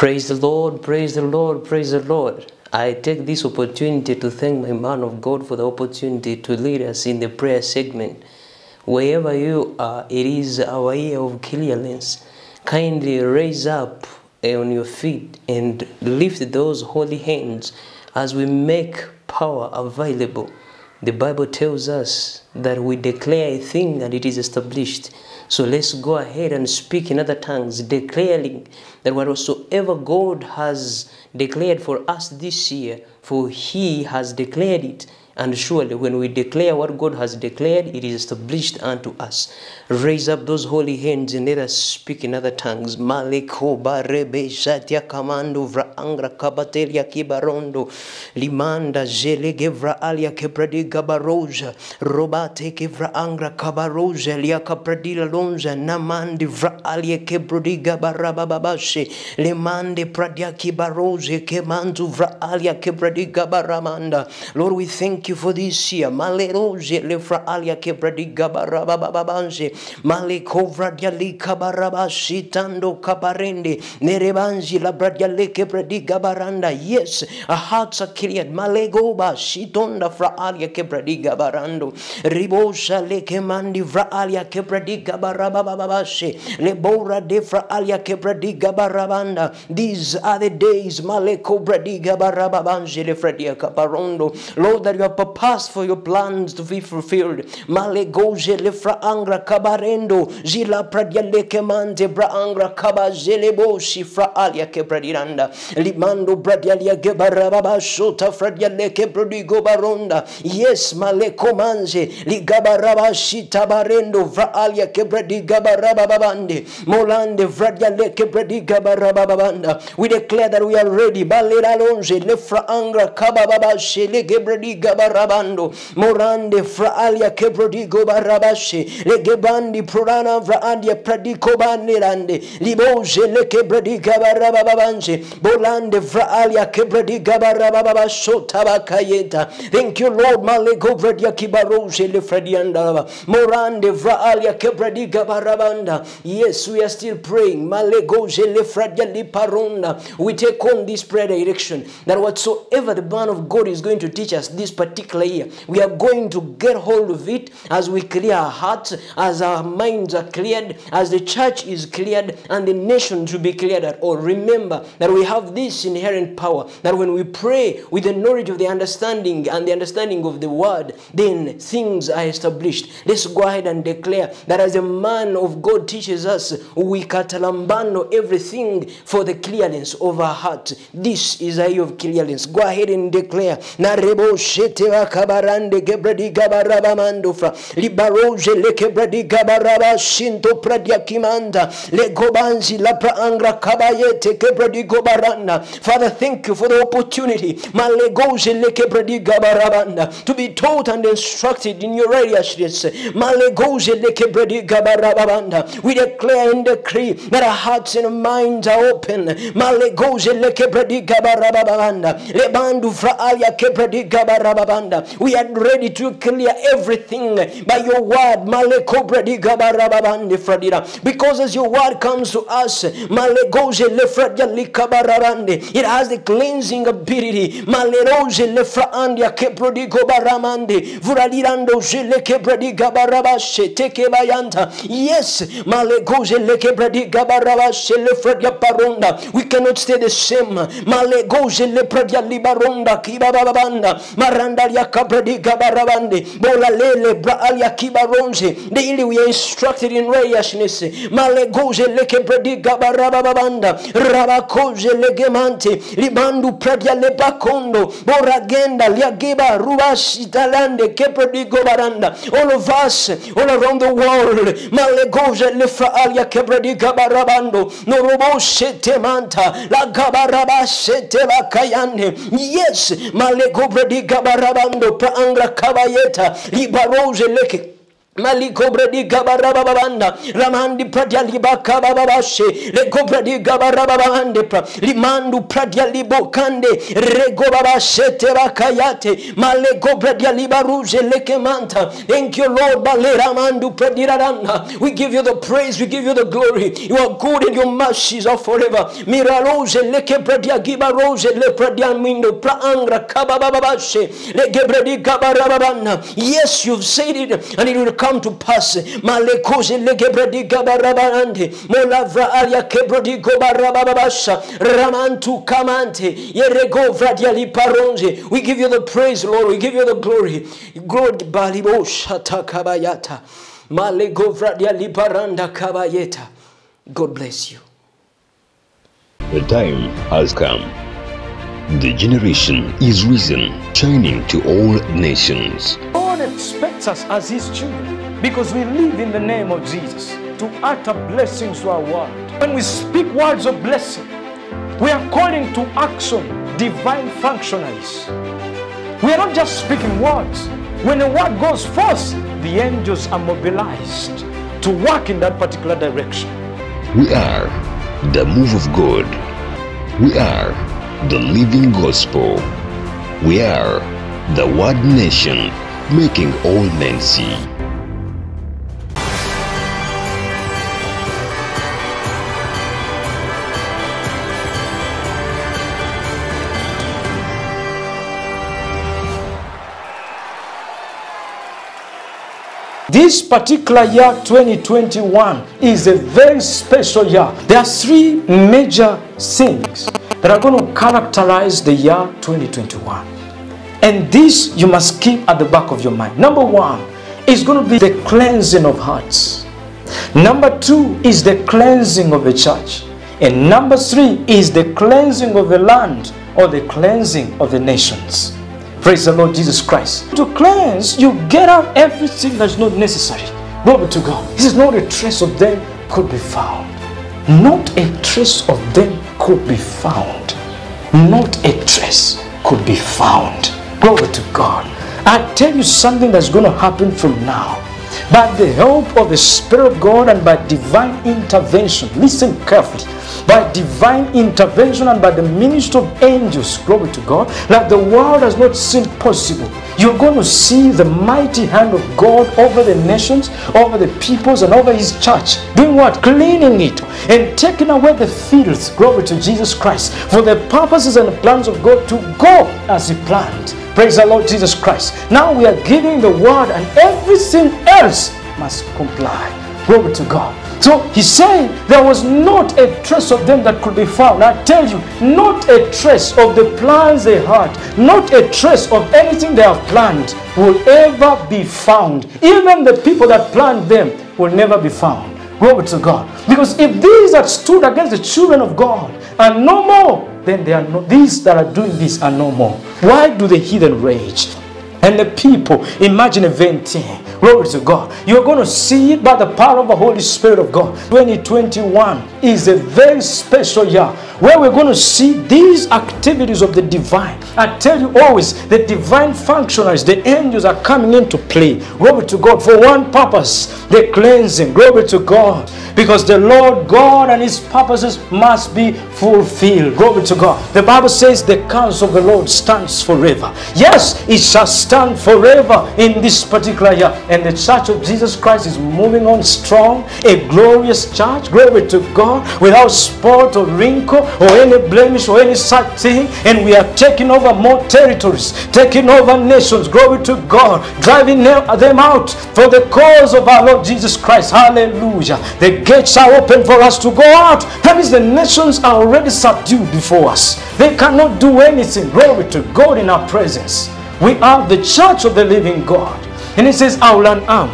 Praise the Lord, praise the Lord, praise the Lord. I take this opportunity to thank my man of God for the opportunity to lead us in the prayer segment. Wherever you are, it is our year of clearance. Kindly raise up on your feet and lift those holy hands as we make power available. The Bible tells us that we declare a thing and it is established. So let's go ahead and speak in other tongues, declaring that whatsoever God has declared for us this year, for He has declared it. And surely when we declare what God has declared, it is established unto us. Raise up those holy hands and let us speak in other tongues. Maleko barebe shatia kamando vra angra kabatelia kibarondo limanda jelege vra alia kepradiga baroja robate kevra angra kabaroja lia kapradila lonja namandi vra alia kepradiga barababashe lemande pradia kibaroje kemandu vra alia kepradiga baramanda. Lord, we thank you for this year. Maleroje lefra alia kepradiga barabababanje male kovra diali kabarabashi tando kabarende nerebanji la bradiale kepradiga baranda. Yes, our hearts are cleared. Malegoba shitonda fra alia kepradiga barando ribosha leke mandi vra alia kepradiga barabababashe lebora de fra alia kepradiga barabanda. These are the days maleko bradiga barababanje lefradia kaparondo. Lord, that you have purposed for your plans to be fulfilled. Malegoje lefra angra kabarendo zila pradiale kemante bra angra kabazelebo shifra alia kepradiranda limando bradialia gebarababa shota fradiale keprodigo baronda. Yes, maleko manze ligabaraba shita barendo vra alia kepradiga barababande molande vradiale kepradiga barababanda. We declare that we are ready. Balera lonje lefra angra kabababa shele gebradiga barabando morande fra alia keprodigo barabashe legebandi prana vra alia pradiko banirande liboje lekebradiga barababanje bolande vra alia kebradiga barababasho tabakayeta. Thank you, Lord. Malego vradia kibaroje lefradianda morande vra alia kebradiga barabanda. Yes, we are still praying. Malegoje lefradia liparonda. We take on this prayer direction that whatsoever the man of God is going to teach us this particular year, we are going to get hold of it as we clear our hearts, as our minds are cleared, as the church is cleared, and the nation to be cleared at all. Remember that we have this inherent power that when we pray with the knowledge of the understanding and the understanding of the word, then things are established. Let's go ahead and declare that as a man of God teaches us, we katalambano everything for the clearance of our heart. This is a year of clearance. Go ahead and declare. Narebo shete wa kabarande gebradi gabaraba mandufra libaroje lekebradi gabaraba shinto pradia kimanda legobanzi la praangra kabayete kebradi gobaranda. Father, thank you for the opportunity malegoje lekebradi gabarabanda to be taught and instructed in your righteousness. Malegoje lekebradi gabarabanda. We declare and decree that our hearts and minds are open. Malegoje lekebradi gabarabanda lebandu fra alia kebradi gabarabanda. We are ready to clear everything by your word. Malekobradi gabarababande fradira. Because as your word comes to us, malegoje lefradia likabarabande, it has the cleansing ability. Maleroje lefraandia kebrodi gobaramande vuradirando jele kebradi gabarabashe teke bayanta. Yes, malegoje lekebradi gabarabashe lefradia paronda. We cannot stay the same. Malegoje lepradia libaronda kibababanda maranda ya kabradi gabarabande bola lele bra alia kibaronje. Daily we are instructed in righteousness. Malegoje lekebradi gabarababanda rabakoje legemante libandu pradia lebakondo boragenda liageba rubashi talande kebradi gobaranda. All of us all around the world malegoje lefra alia kebradi gabarabando norobo shete manta la gabaraba shete bakayande. Yes, malegobradi gabarabando praangra kabayeta libaroje leke Maliko bredi gabarababanda ramandi pradia libaka bababashe lego bredi gabarababande pra limandu pradia libokande rego babashete bakayate malego bradia libaruje lekemanta. Thank you, Lord. Balera mandu pradiranda. We give you the praise, we give you the glory. You are good and your mercies are forever. Miraloje leke bradia gibarose le pradia mindo praangra kabababashe lege bredi gabarababanda. Yes, you've said it and it will come to pass. Malekoze legebredi gabarabande molavra alia kebrodi gobarababasha ramantu kamante yerego vradia liparonze. We give you the praise, Lord. We give you the glory. God balibo shata kabayata malego vradia liparanda kabayeta. God bless you. The time has come. The generation is risen, shining to all nations. God expects us as His children, because we live in the name of Jesus, to utter blessings to our world. When we speak words of blessing, we are calling to action divine functionaries. We are not just speaking words. When a word goes forth, the angels are mobilized to work in that particular direction. We are the move of God. We are the living gospel. We are the Word Nation, making all men see. This particular year, 2021, is a very special year. There are three major things that are going to characterize the year 2021. And this you must keep at the back of your mind. Number one is going to be the cleansing of hearts. Number two is the cleansing of the church. And number three is the cleansing of the land, or the cleansing of the nations. Praise the Lord Jesus Christ. To cleanse, you get out everything that's not necessary. Glory to God. He says, not a trace of them could be found. Not a trace of them could be found. Not a trace could be found. Glory to God. I tell you something that's going to happen from now. By the help of the Spirit of God and by divine intervention. Listen carefully. By divine intervention and by the ministry of angels, glory to God, like the world has not seen possible. You're going to see the mighty hand of God over the nations, over the peoples, and over His church. Doing what? Cleaning it and taking away the filth, glory to Jesus Christ, for the purposes and the plans of God to go as He planned. Praise the Lord Jesus Christ. Now we are giving the word and everything else must comply. Glory to God. So He's saying there was not a trace of them that could be found. I tell you, not a trace of the plans they had, not a trace of anything they have planned will ever be found. Even the people that planned them will never be found. Glory to God. Because if these that stood against the children of God are no more, then they are no, these that are doing this are no more. Why do the heathen rage? And the people imagine a vain thing. Glory to God. You're going to see it by the power of the Holy Spirit of God. 2021 is a very special year where we're going to see these activities of the divine. I tell you always, the divine functionaries, the angels are coming into play. Glory to God. For one purpose, the cleansing. Glory to God. Because the Lord God and His purposes must be fulfilled. Glory to God. The Bible says the counsel of the Lord stands forever. Yes, it shall stand forever in this particular year. And the church of Jesus Christ is moving on strong. A glorious church. Glory to God. Without spot or wrinkle or any blemish or any such thing. And we are taking over more territories. Taking over nations. Glory to God. Driving them out for the cause of our Lord Jesus Christ. Hallelujah. The gates are open for us to go out. That means the nations are already subdued before us. They cannot do anything. Glory to God in our presence. We are the church of the living God. And He says, I will unarm.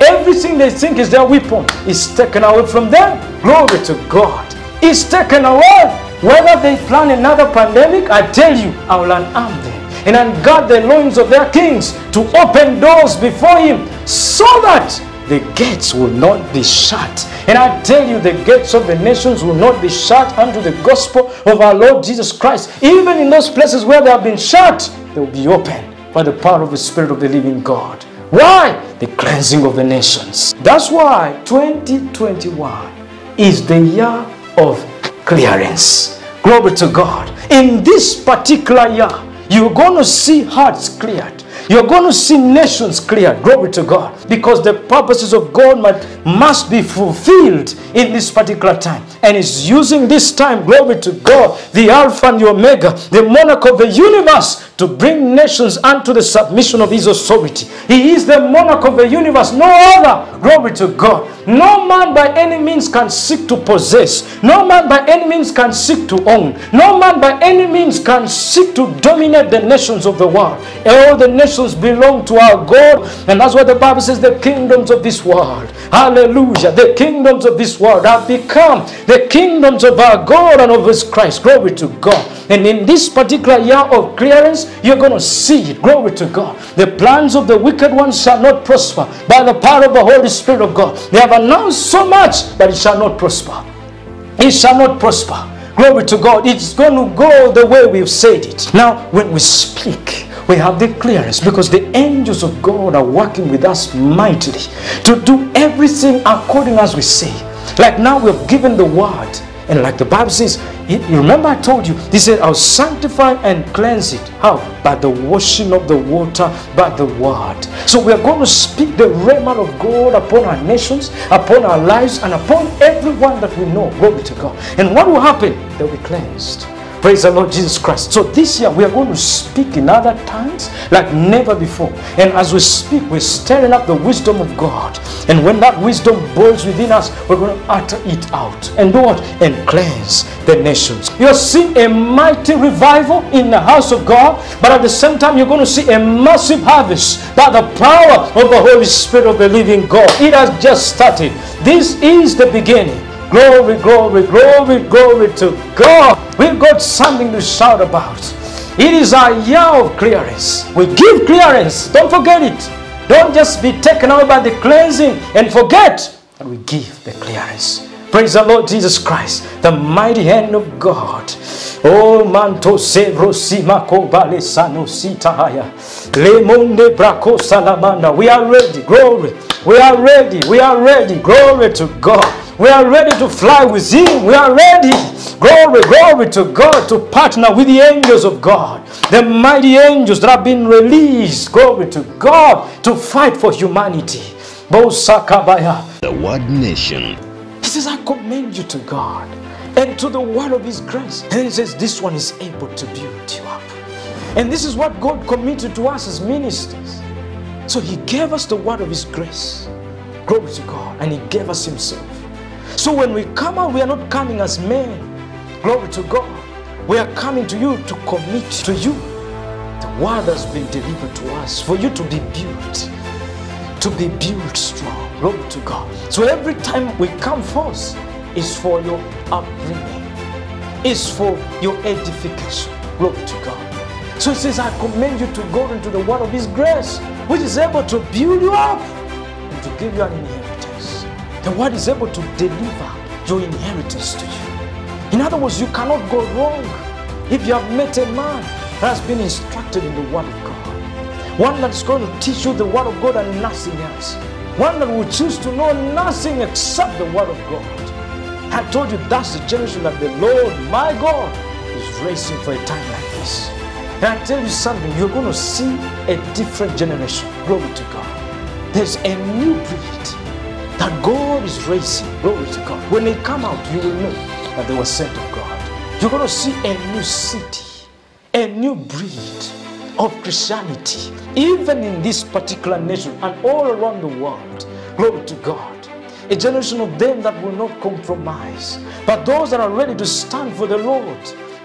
Everything they think is their weapon is taken away from them. Glory to God. It's taken away. Whether they plan another pandemic, I tell you, I will unarm them and unguard the loins of their kings to open doors before Him so that the gates will not be shut. And I tell you, the gates of the nations will not be shut unto the gospel of our Lord Jesus Christ. Even in those places where they have been shut, they will be open by the power of the Spirit of the living God. Why? The cleansing of the nations. That's why 2021 is the year of clearance. Glory to God. In this particular year, you're going to see hearts cleared. You're going to see nations cleared. Glory to God. Because the purposes of God must be fulfilled in this particular time. And He's using this time, glory to God, the Alpha and the Omega, the monarch of the universe, to bring nations unto the submission of His authority. He is the monarch of the universe, no other. Glory to God. No man by any means can seek to possess. No man by any means can seek to own. No man by any means can seek to dominate the nations of the world. All the nations belong to our God. And that's what the Bible says, the kingdoms of this world. Hallelujah. The kingdoms of this world have become the kingdoms of our God and of His Christ. Glory to God. And in this particular year of clearance, you're going to see it. Glory to God. The plans of the wicked ones shall not prosper by the power of the Holy Spirit of God. They have announced so much, but it shall not prosper. It shall not prosper. Glory to God. It's going to go the way we've said it. Now, when we speak, we have the clearance because the angels of God are working with us mightily to do everything according as we say. Like now we've given the word. And like the Bible says, you remember I told you, He said, I'll sanctify and cleanse it. How? By the washing of the water, by the word. So we are going to speak the rhema of God upon our nations, upon our lives, and upon everyone that we know. Glory to God. And what will happen? They'll be cleansed. Praise the Lord Jesus Christ. So this year we are going to speak in other tongues like never before. And as we speak, we're stirring up the wisdom of God. And when that wisdom boils within us, we're going to utter it out. And do what? And cleanse the nations. You're seeing a mighty revival in the house of God. But at the same time, you're going to see a massive harvest by the power of the Holy Spirit of the living God. It has just started. This is the beginning. Glory, glory, glory, glory to God. We've got something to shout about. It is our year of clearance. We give clearance. Don't forget it. Don't just be taken out by the cleansing and forget that we give the clearance. Praise the Lord Jesus Christ, the mighty hand of God. Oh, manto sevro simako bale sano sitahaya. Lemonde brako salamanda. We are ready. Glory. We are ready. We are ready. Glory to God. We are ready to fly with Him. We are ready. Glory, glory to God, to partner with the angels of God. The mighty angels that have been released. Glory to God, to fight for humanity. The Word Nation. He says, I commend you to God and to the word of His grace. And He says, this one is able to build you up. And this is what God committed to us as ministers. So He gave us the word of His grace. Glory to God. And He gave us Himself. So when we come out, we are not coming as men. Glory to God. We are coming to you to commit to you the word has been delivered to us for you to be built strong. Glory to God. So every time we come forth, it's for your upbringing. It's for your edification. Glory to God. So He says, I commend you to go into the word of His grace, which is able to build you up and to give you an inheritance. The word is able to deliver your inheritance to you. In other words, you cannot go wrong if you have met a man that has been instructed in the word of God. One that is going to teach you the word of God and nothing else. One that will choose to know nothing except the word of God. I told you that's the generation that the Lord, my God, is raising for a time like this. And I tell you something, you're going to see a different generation. Glory to God. There's a new breed that God is raising. Glory to God. When they come out, you will know that they were sent of God. You're going to see a new city, a new breed of Christianity, even in this particular nation and all around the world. Glory to God. A generation of them that will not compromise, but those that are ready to stand for the Lord.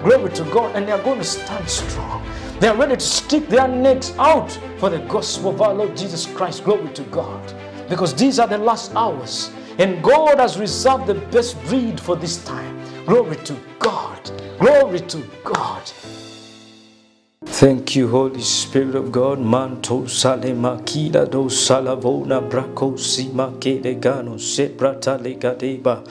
Glory to God. And they are going to stand strong. They are ready to stick their necks out for the gospel of our Lord Jesus Christ. Glory to God. Because these are the last hours. And God has reserved the best breed for this time. Glory to God. Glory to God. Thank you, Holy Spirit of God. Manto salema kida do salavona brako sima kede gano sebrata legadeba.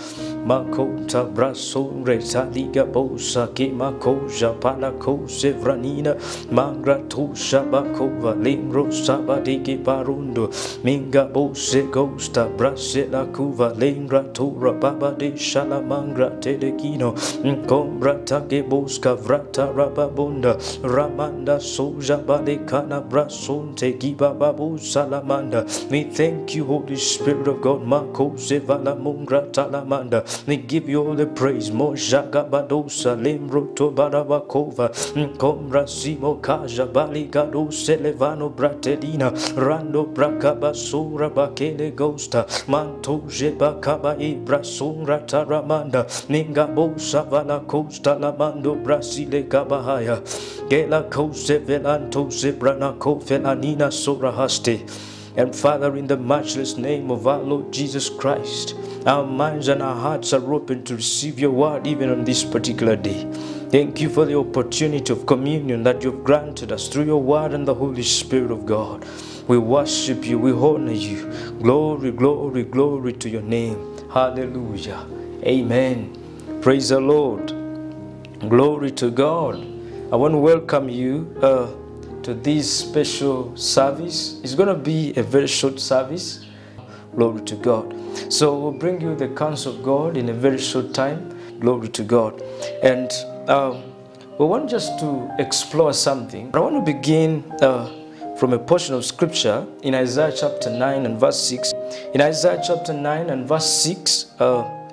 Makota braso reta liga bosa ke makoja palako sevranina mangra tosha bakova lingro sabadike barundo minga bose gosta brasela kuva lingra tora baba de shalamangra telekino kombra take boska vrata rababunda ramanda soja balekana brasonte giba babu salamanda. We thank you, Holy Spirit of God. Mako sevala mungra talamanda. We give you all the praise. Mojaga badosa lemro to barabakova kombra simo kaja baligado selevano bratelina rando brakaba sura bakele gosta manto jeba kaba ibra sunra taramanda ninga bosa vala costa lamando brasile kabahaya gela kose velanto zebrana kofelanina sura haste. And Father, in the matchless name of our Lord Jesus Christ, our minds and our hearts are open to receive your word even on this particular day. Thank you for the opportunity of communion that you've granted us through your word and the Holy Spirit of God. We worship you, we honor you. Glory, glory, glory to your name. Hallelujah. Amen. Praise the Lord. Glory to God. I want to welcome you to this special service. It's going to be a very short service. Glory to God. So we'll bring you the counsel of God in a very short time. Glory to God. And we want just to explore something. I want to begin from a portion of scripture in Isaiah chapter 9 and verse 6. In Isaiah chapter 9 and verse 6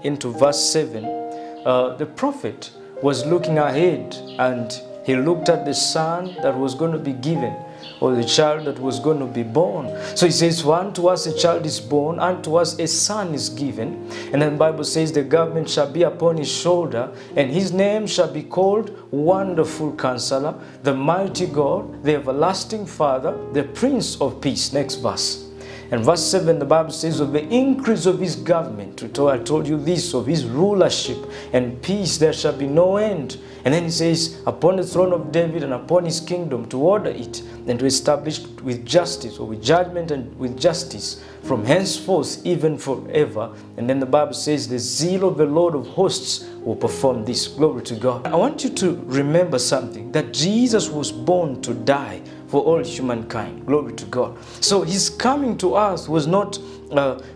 into verse 7, the prophet was looking ahead, and he looked at the son that was going to be given, or the child that was going to be born. So he says, for unto us a child is born, unto us a son is given. And then the Bible says, the government shall be upon his shoulder, and his name shall be called Wonderful Counselor, the Mighty God, the Everlasting Father, the Prince of Peace. Next verse. And verse 7, the Bible says, of the increase of his government, I told you this, of his rulership and peace there shall be no end. And then he says, upon the throne of David and upon his kingdom, to order it and to establish with justice, or with judgment and with justice, from henceforth even forever. And then the Bible says, the zeal of the Lord of hosts will perform this. Glory to God. I want you to remember something, that Jesus was born to die for all humankind. Glory to God. So his coming to earth was not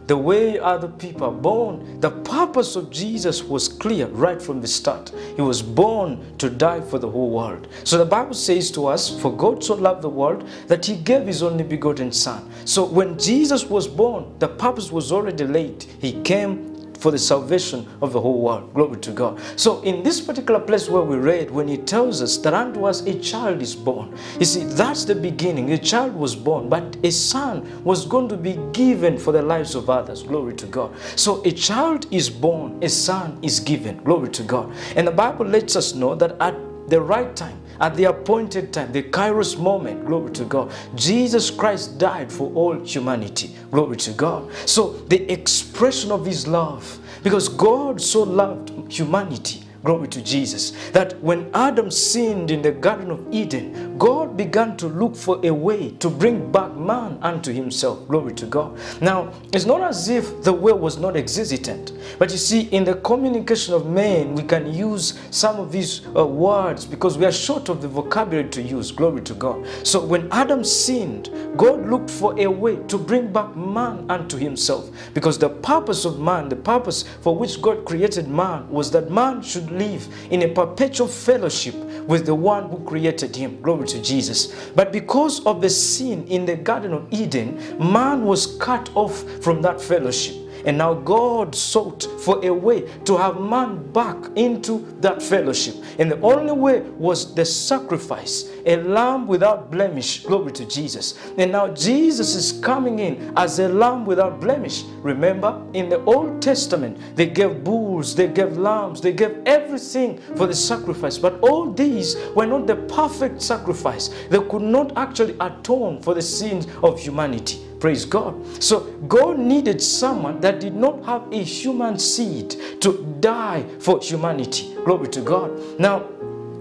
the way other people are born. The purpose of Jesus was clear right from the start. He was born to die for the whole world. So the Bible says to us, for God so loved the world that he gave his only begotten son. So when Jesus was born, the purpose was already laid. He came for the salvation of the whole world. Glory to God. So in this particular place where we read, when he tells us that unto us a child is born, you see, that's the beginning. A child was born, but a son was going to be given for the lives of others. Glory to God. So a child is born, a son is given. Glory to God. And the Bible lets us know that at the right time, at the appointed time, the Kairos moment, glory to God, Jesus Christ died for all humanity. Glory to God. So the expression of his love, because God so loved humanity, glory to Jesus, that when Adam sinned in the Garden of Eden, God began to look for a way to bring back man unto himself. Glory to God. Now, it's not as if the way was not existent, but you see, in the communication of men, we can use some of these words because we are short of the vocabulary to use. Glory to God. So when Adam sinned, God looked for a way to bring back man unto himself, because the purpose of man, the purpose for which God created man, was that man should live in a perpetual fellowship with the one who created him. Glory to Jesus. But because of the sin in the Garden of Eden, man was cut off from that fellowship. And now God sought for a way to have man back into that fellowship. And the only way was the sacrifice, a lamb without blemish. Glory to Jesus. And now Jesus is coming in as a lamb without blemish. Remember, in the Old Testament, they gave bulls, they gave lambs, they gave everything for the sacrifice. But all these were not the perfect sacrifice. They could not actually atone for the sins of humanity. Praise God. So God needed someone that did not have a human seed to die for humanity. Glory to God. Now,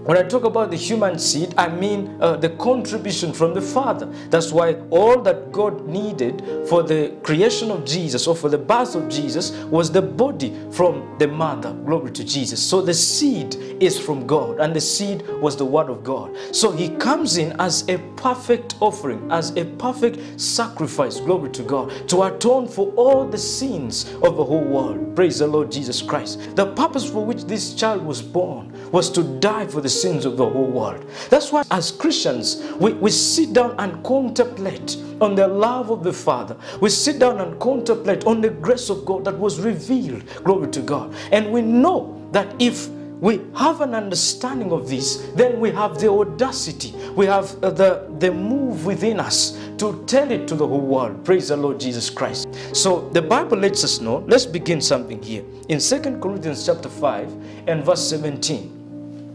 When I talk about the human seed, I mean the contribution from the Father. That's why all that God needed for the creation of Jesus, or for the birth of Jesus, was the body from the mother. Glory to Jesus. So the seed is from God, and the seed was the Word of God. So he comes in as a perfect offering, as a perfect sacrifice, glory to God, to atone for all the sins of the whole world. Praise the Lord Jesus Christ. The purpose for which this child was born was to die for the sins of the whole world. That's why as Christians, we sit down and contemplate on the love of the Father. We sit down and contemplate on the grace of God that was revealed. Glory to God. And we know that if we have an understanding of this, then we have the audacity, we have the move within us to tell it to the whole world. Praise the Lord Jesus Christ. So the Bible lets us know. Let's begin something here. In 2 Corinthians chapter 5 and verse 17.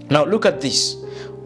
Now look at this.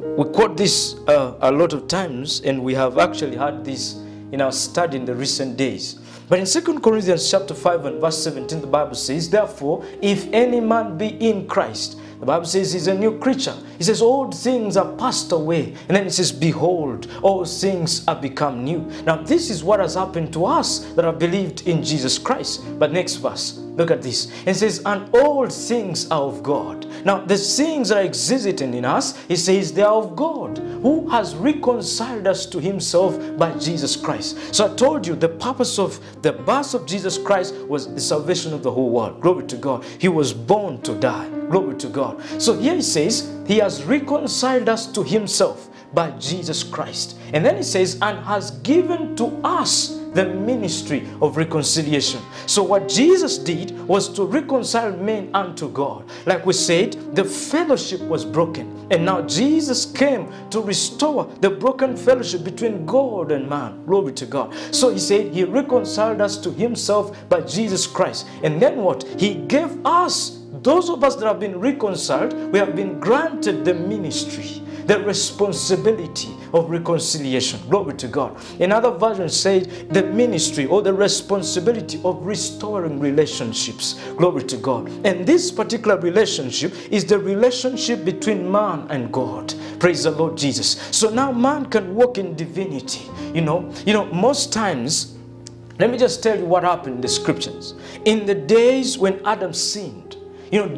We quote this a lot of times, and we have actually had this in our study in the recent days. But in 2 Corinthians chapter 5 and verse 17, the Bible says, therefore, if any man be in Christ, the Bible says he's a new creature. It says old things are passed away. And then it says, behold, all things are become new. Now this is what has happened to us that have believed in Jesus Christ. But next verse, look at this. It says, and all things are of God. Now the things that are existing in us, it says they are of God, who has reconciled us to himself by Jesus Christ. So I told you the purpose of the birth of Jesus Christ was the salvation of the whole world. Glory to God. He was born to die. Glory to God. So here he says, he has reconciled us to himself by Jesus Christ. And then he says, and has given to us the ministry of reconciliation. So what Jesus did was to reconcile men unto God. Like we said, the fellowship was broken. And now Jesus came to restore the broken fellowship between God and man. Glory to God. So he said he reconciled us to himself by Jesus Christ. And then what? He gave us, those of us that have been reconciled, we have been granted the ministry, the responsibility of reconciliation. Glory to God. Another version said the ministry or the responsibility of restoring relationships. Glory to God. And this particular relationship is the relationship between man and God. Praise the Lord Jesus. So now man can walk in divinity. You know, most times, let me just tell you what happened in the scriptures. In the days when Adam sinned,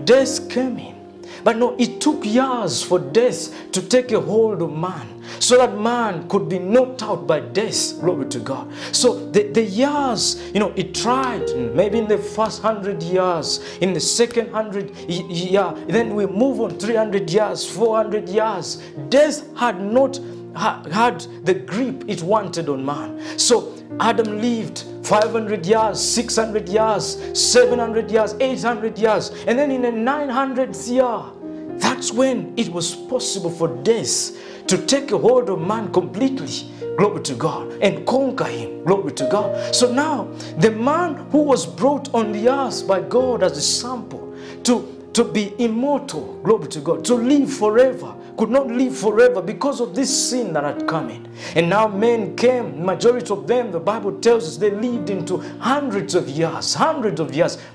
death came in. But no, it took years for death to take a hold of man, so that man could be knocked out by death. Glory to God. So the years, it tried, maybe in the first 100 years, in the second 100 year, then we move on 300 years, 400 years. Death had not had the grip it wanted on man. So Adam lived 500 years, 600 years, 700 years, 800 years. And then in the 900th year, that's when it was possible for death to take a hold of man completely. Glory to God. And conquer him. Glory to God. So now, the man who was brought on the earth by God as a sample to be immortal, glory to God, to live forever, could not live forever because of this sin that had come in. And now men came, majority of them, the Bible tells us, they lived into hundreds of years,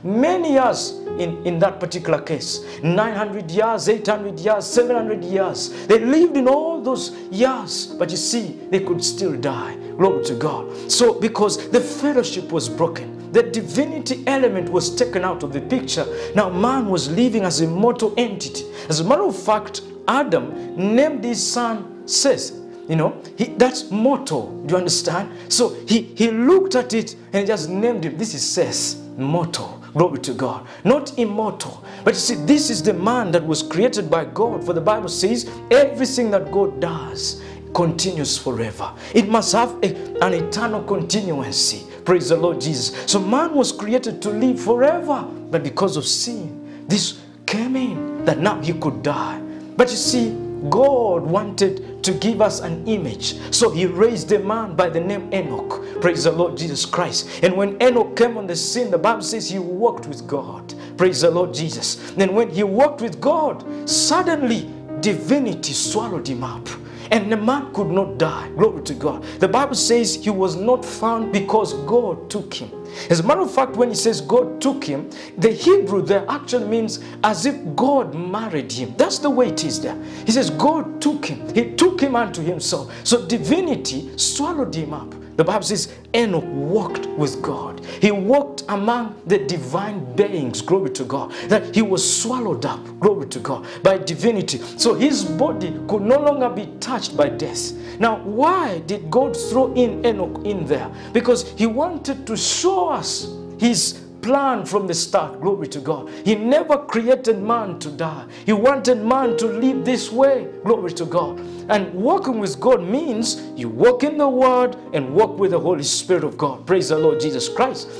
many years in that particular case. 900 years, 800 years, 700 years. They lived in all those years, but you see, they could still die. Glory to God. So because the fellowship was broken, the divinity element was taken out of the picture. Now man was living as a mortal entity. As a matter of fact, Adam named his son Seth. That's mortal. Do you understand? So he looked at it and he just named him. This is Seth, mortal. Glory to God. Not immortal. But you see, this is the man that was created by God. For the Bible says, everything that God does continues forever. It must have an eternal continuancy. Praise the Lord Jesus. So man was created to live forever. But because of sin, this came in that now he could die. But you see, God wanted to give us an image. So he raised a man by the name Enoch. Praise the Lord Jesus Christ. And when Enoch came on the scene, the Bible says he walked with God. Praise the Lord Jesus. Then when he walked with God, suddenly divinity swallowed him up. And the man could not die. Glory to God. The Bible says he was not found because God took him. As a matter of fact, when he says God took him, the Hebrew there actually means as if God married him. That's the way it is there. He says God took him. He took him unto himself. So divinity swallowed him up. The Bible says Enoch walked with God. He walked among the divine beings, glory to God, that he was swallowed up, glory to God, by divinity. So his body could no longer be touched by death. Now, why did God throw in Enoch in there? Because he wanted to show us his plan from the start, glory to God. He never created man to die. He wanted man to live this way, glory to God. And walking with God means you walk in the Word and walk with the Holy Spirit of God. Praise the Lord Jesus Christ.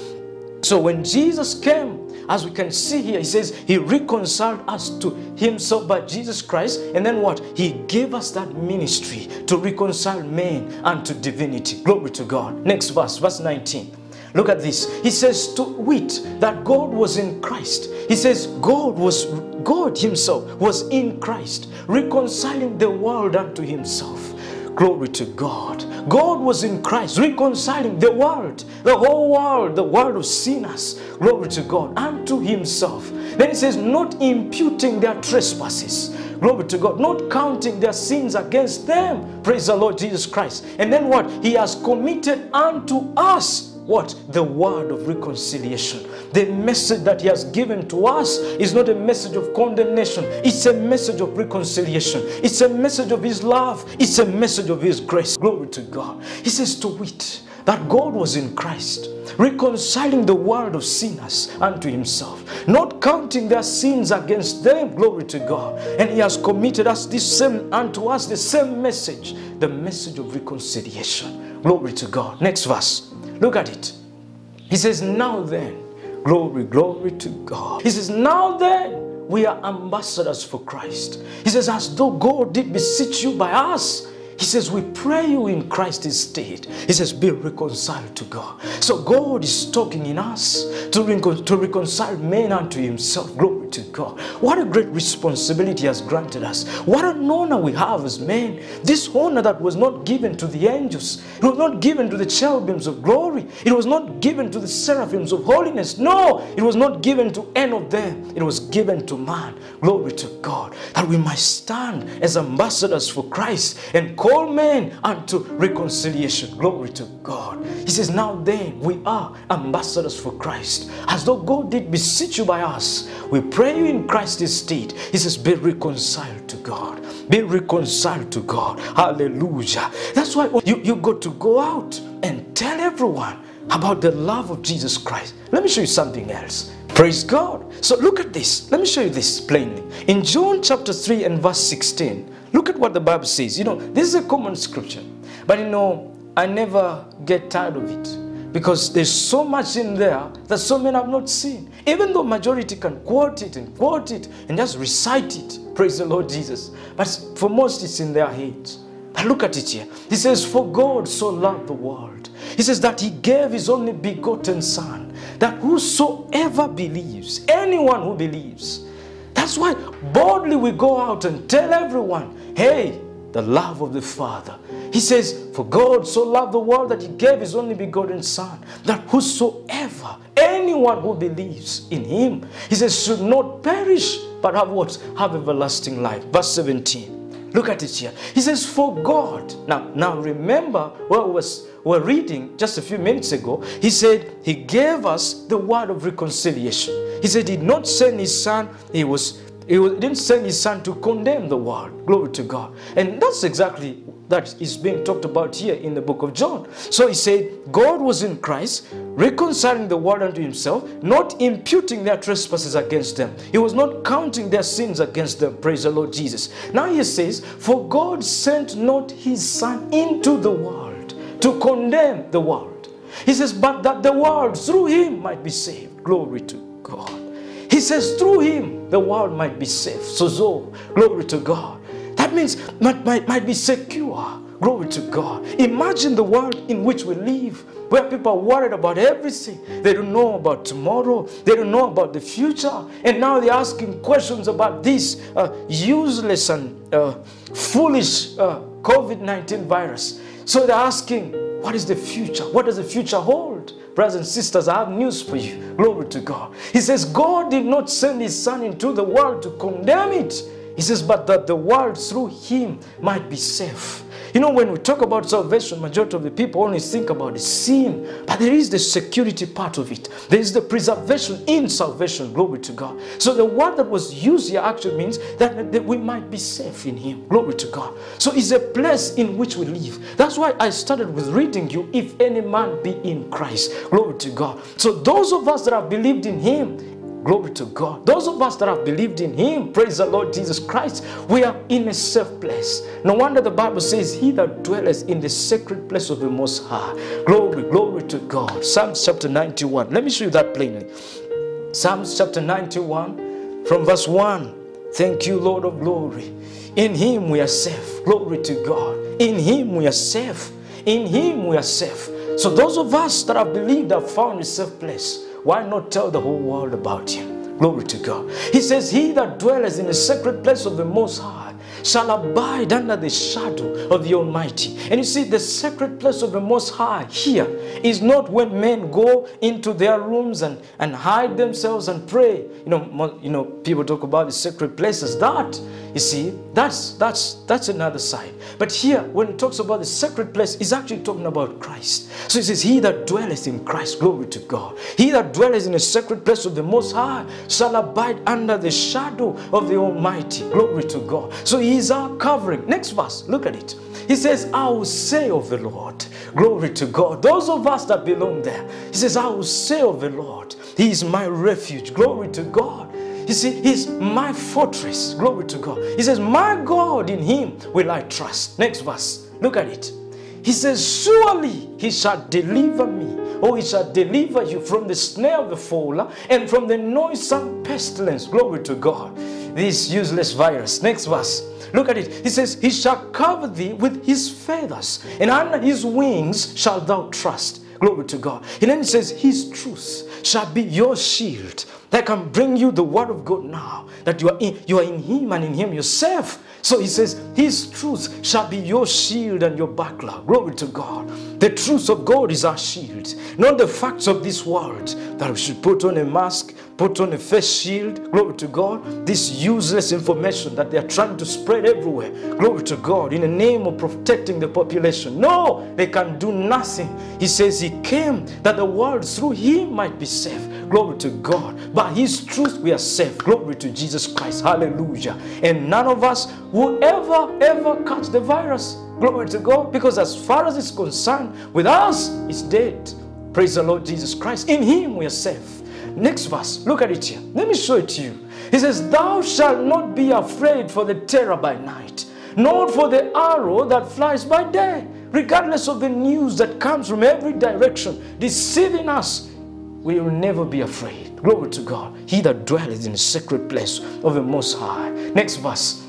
So when Jesus came, as we can see here, he says he reconciled us to himself by Jesus Christ. And then what? He gave us that ministry to reconcile men unto divinity. Glory to God. Next verse, verse 19. Look at this. He says to wit that God was in Christ. He says God himself was in Christ, reconciling the world unto himself. Glory to God. God was in Christ, reconciling the world, the whole world, the world of sinners. Glory to God, unto himself. Then he says, not imputing their trespasses. Glory to God, not counting their sins against them. Praise the Lord Jesus Christ. And then what? He has committed unto us what? The word of reconciliation. The message that he has given to us is not a message of condemnation. It's a message of reconciliation. It's a message of his love. It's a message of his grace. Glory to God. He says to wit that God was in Christ, reconciling the world of sinners unto himself, not counting their sins against them. Glory to God. And he has committed us unto us the same message, the message of reconciliation. Glory to God. Next verse. Look at it. He says, now then, glory, glory to God. He says, now then, we are ambassadors for Christ. He says, as though God did beseech you by us. He says, we pray you in Christ's stead. He says, be reconciled to God. So God is talking in us to reconcile men unto himself. Glory to God. What a great responsibility he has granted us. What an honor we have as men. This honor that was not given to the angels. It was not given to the cherubims of glory. It was not given to the seraphims of holiness. No, it was not given to any of them. It was given to man. Glory to God. That we might stand as ambassadors for Christ and call men unto reconciliation. Glory to God. He says, now then, we are ambassadors for Christ. As though God did beseech you by us, we pray you in Christ's stead. He says, be reconciled to God. Be reconciled to God. Hallelujah. That's why you got to go out and tell everyone about the love of Jesus Christ. Let me show you something else. Praise God. So look at this. Let me show you this plainly. In John chapter 3 and verse 16, look at what the Bible says. You know, this is a common scripture. But you know, I never get tired of it. Because there's so much in there that so many have not seen. Even though majority can quote it and just recite it. Praise the Lord Jesus. But for most it's in their heads. But look at it here. He says, for God so loved the world. He says that he gave his only begotten son. That whosoever believes, anyone who believes. That's why boldly we go out and tell everyone, hey, the love of the Father. He says, for God so loved the world that he gave his only begotten son, that whosoever, anyone who believes in him, he says, should not perish, but have what? Have everlasting life. Verse 17. Look at it here. He says, for God. Now remember what we're reading just a few minutes ago. He said he gave us the word of reconciliation. He said he did not send his son. He didn't send his son to condemn the world. Glory to God. And that's exactly that is being talked about here in the book of John. So he said God was in Christ, reconciling the world unto himself, not imputing their trespasses against them. He was not counting their sins against them. Praise the Lord Jesus. Now he says, for God sent not his son into the world to condemn the world. He says, but that the world through him might be saved. Glory to God. He says through him the world might be saved. So glory to God. That means might be secure. Glory to God. Imagine the world in which we live, where people are worried about everything. They don't know about tomorrow. They don't know about the future. And now they're asking questions about these useless and foolish COVID-19 virus. So they're asking, what is the future? What does the future hold? Brothers and sisters, I have news for you. Glory to God. He says, God did not send his son into the world to condemn it. He says, but that the world through him might be safe. You know, when we talk about salvation, majority of the people only think about the sin, but there is the security part of it. There is the preservation in salvation. Glory to God. So the word that was used here actually means that we might be safe in him. Glory to God. So it's a place in which we live. That's why I started with reading you, if any man be in Christ. Glory to God. So those of us that have believed in him, glory to God. Those of us that have believed in him, praise the Lord Jesus Christ, we are in a safe place. No wonder the Bible says, he that dwelleth in the sacred place of the Most High. Glory, glory to God. Psalms chapter 91. Let me show you that plainly. Psalms chapter 91 from verse 1. Thank you, Lord of glory. In him we are safe. Glory to God. In him we are safe. In him we are safe. So those of us that have believed have found a safe place. Why not tell the whole world about him? Glory to God. He says, he that dwelleth in the sacred place of the Most High shall abide under the shadow of the Almighty. And you see, the sacred place of the Most High here is not when men go into their rooms and hide themselves and pray. You know, people talk about the sacred places. That, you see, that's another side. But here, when it talks about the sacred place, it's actually talking about Christ. So it says, he that dwelleth in Christ, glory to God. He that dwelleth in the sacred place of the Most High shall abide under the shadow of the Almighty. Glory to God. So he is our covering. Next verse, look at it. He says, I will say of the Lord. Glory to God. Those of us that belong there, he says, I will say of the Lord, he is my refuge. Glory to God. You see, he's my fortress. Glory to God. He says, my God, in him will I trust. Next verse. Look at it. He says, surely he shall deliver me. Oh, he shall deliver you from the snare of the fowler and from the noisome pestilence. Glory to God. This useless virus. Next verse. Look at it. He says, he shall cover thee with his feathers, and under his wings shalt thou trust. Glory to God. And then it says, his truth shall be your shield that can bring you the word of God now. That you are in him, and in him you're safe. So he says, his truth shall be your shield and your buckler. Glory to God. The truth of God is our shield. Not the facts of this world, that we should put on a mask, put on a face shield. Glory to God. This useless information that they are trying to spread everywhere. Glory to God. In the name of protecting the population. No, they can do nothing. He says he came that the world through him might be safe. Glory to God. By his truth we are safe. Glory to Jesus Christ. Hallelujah. And none of us will ever catch the virus. Glory to God. Because as far as it's concerned, with us, it's dead. Praise the Lord Jesus Christ. In him we are safe. Next verse. Look at it here. Let me show it to you. He says, thou shalt not be afraid for the terror by night, nor for the arrow that flies by day. Regardless of the news that comes from every direction, deceiving us, we will never be afraid. Glory to God. He that dwelleth in the sacred place of the Most High. Next verse.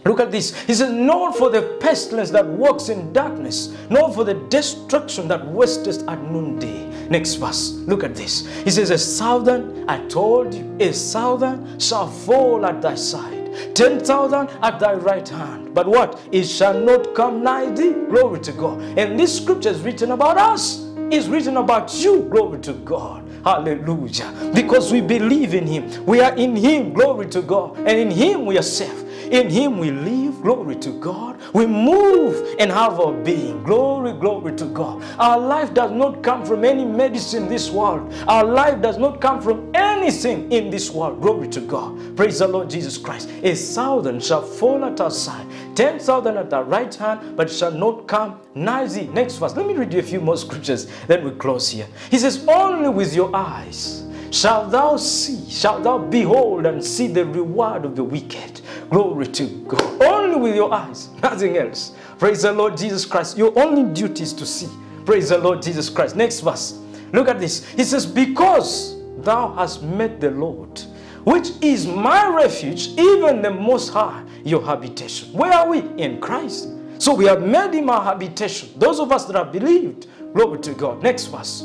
Look at this. He says, nor for the pestilence that walks in darkness, nor for the destruction that wasteth at noonday. Next verse. Look at this. He says, 1,000, I told you, 1,000 shall fall at thy side, 10,000 at thy right hand. But what? It shall not come nigh thee. Glory to God. And this scripture is written about us. It's written about you. Glory to God. Hallelujah. Because we believe in him. We are in him. Glory to God. And in him we are safe. In him we live. Glory to God. We move and have our being. Glory, glory to God. Our life does not come from any medicine in this world. Our life does not come from anything in this world. Glory to God. Praise the Lord Jesus Christ. 1,000 shall fall at our side, 10,000 at our right hand, but shall not come nigh thee. Next verse. Let me read you a few more scriptures. Then we close here. He says, only with your eyes shalt thou see, shalt thou behold and see the reward of the wicked. Glory to God. Only with your eyes, nothing else. Praise the Lord Jesus Christ. Your only duty is to see. Praise the Lord Jesus Christ. Next verse. Look at this. He says, because thou hast met the Lord, which is my refuge, even the Most High, your habitation. Where are we? In Christ. So we have made him our habitation. Those of us that have believed. Glory to God. Next verse.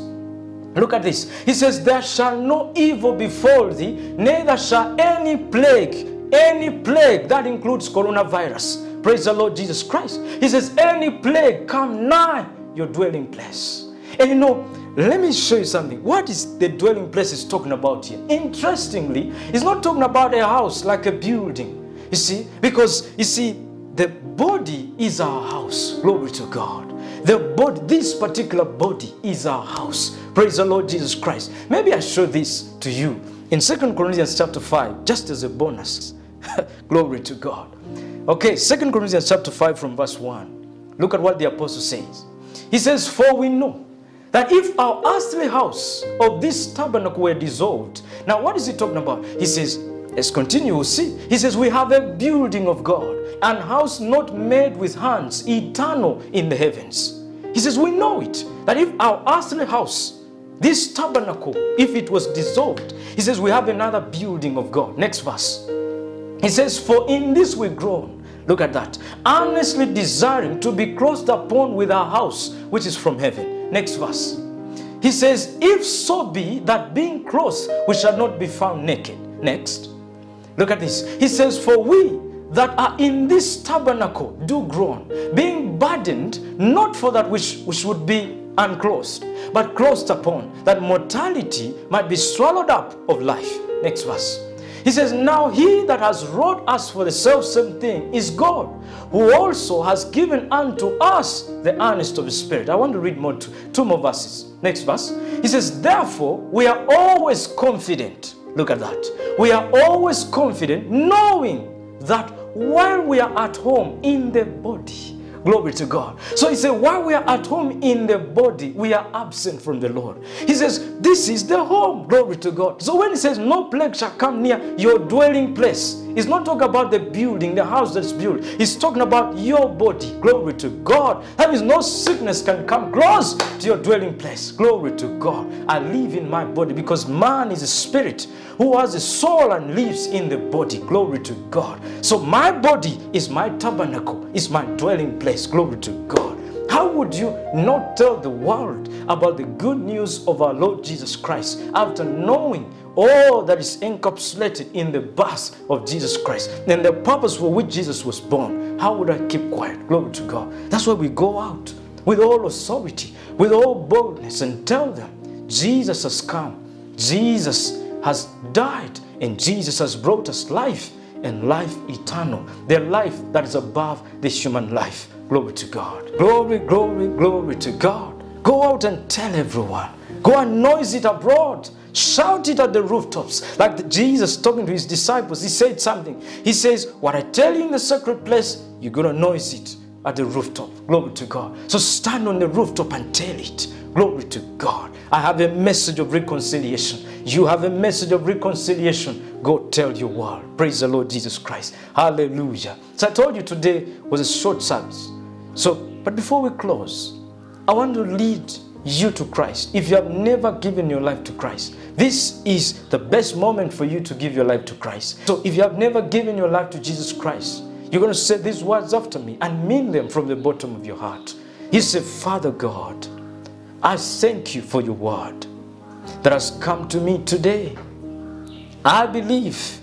Look at this. He says, there shall no evil befall thee, neither shall any plague, that includes coronavirus. Praise the Lord Jesus Christ. He says, any plague come nigh your dwelling place. And you know, let me show you something. What is the dwelling place is talking about here? Interestingly, it's not talking about a house like a building. You see, because you see, the body is our house. Glory to God. The body, this particular body is our house. Praise the Lord Jesus Christ. Maybe I show this to you in 2 Corinthians chapter 5, just as a bonus. Glory to God. Okay, 2 Corinthians chapter 5 from verse 1. Look at what the apostle says. He says, for we know that if our earthly house of this tabernacle were dissolved. Now, what is he talking about? He says, let's continue, we'll see. He says, we have a building of God, an house not made with hands, eternal in the heavens. He says, we know it, that if our earthly house, this tabernacle, if it was dissolved, he says, we have another building of God. Next verse. He says, for in this we groan. Look at that. Earnestly desiring to be clothed upon with our house, which is from heaven. Next verse. He says, if so be that being clothed, we shall not be found naked. Next. Look at this. He says, for we that are in this tabernacle do groan, being burdened, not for that which would be unclothed, but clothed upon, that mortality might be swallowed up of life. Next verse. He says, now he that has wrought us for the selfsame thing is God, who also has given unto us the earnest of his Spirit. I want to read more, two more verses. Next verse. He says, therefore, we are always confident. Look at that. We are always confident, knowing that while we are at home in the body, glory to God. So he said, while we are at home in the body, we are absent from the Lord. He says, this is the home, glory to God. So when he says, no plague shall come near your dwelling place, he's not talking about the building, the house that's built. He's talking about your body, glory to God. That means no sickness can come close to your dwelling place, glory to God. I live in my body because man is a spirit who has a soul and lives in the body, glory to God. So my body is my tabernacle, is my dwelling place, glory to God. How would you not tell the world about the good news of our Lord Jesus Christ after knowing all that is encapsulated in the birth of Jesus Christ and the purpose for which Jesus was born? How would I keep quiet? Glory to God. That's why we go out with all authority, with all boldness, and tell them Jesus has come, Jesus has died, and Jesus has brought us life, and life eternal, the life that is above this human life. Glory to God. Glory, glory, glory to God. Go out and tell everyone. Go and noise it abroad. Shout it at the rooftops. Like Jesus talking to his disciples, he said something. He says, what I tell you in the secret place, you're going to noise it at the rooftop. Glory to God. So stand on the rooftop and tell it. Glory to God. I have a message of reconciliation. You have a message of reconciliation. Go tell your world. Praise the Lord Jesus Christ. Hallelujah. So I told you today was a short service. But before we close, I want to lead you to Christ. If you have never given your life to Christ, this is the best moment for you to give your life to Christ. So if you have never given your life to Jesus Christ, you're going to say these words after me and mean them from the bottom of your heart. You say, Father God, I thank you for your word that has come to me today. I believe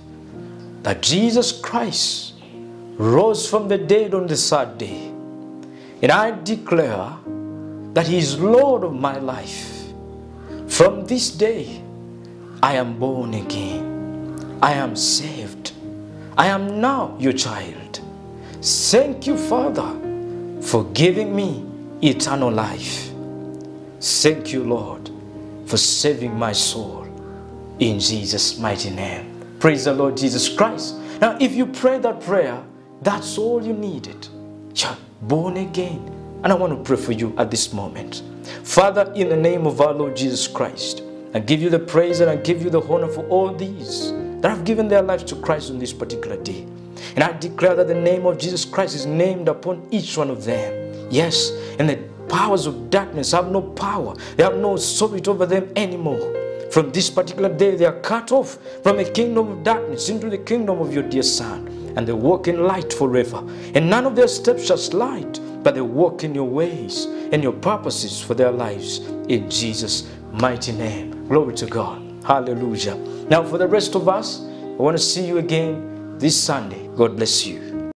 that Jesus Christ rose from the dead on the third day. And I declare that he is Lord of my life. From this day, I am born again. I am saved. I am now your child. Thank you, Father, for giving me eternal life. Thank you, Lord, for saving my soul. In Jesus' mighty name. Praise the Lord Jesus Christ. Now, if you pray that prayer, that's all you needed. You're born again. And I want to pray for you at this moment. Father, in the name of our Lord Jesus Christ, I give you the praise and I give you the honor for all these that have given their lives to Christ on this particular day. And I declare that the name of Jesus Christ is named upon each one of them. Yes, and the powers of darkness have no power. They have no authority over them anymore. From this particular day, they are cut off from the kingdom of darkness into the kingdom of your dear Son. And they walk in light forever. And none of their steps shall slide, but they walk in your ways and your purposes for their lives. In Jesus' mighty name. Glory to God. Hallelujah. Now for the rest of us, I want to see you again this Sunday. God bless you.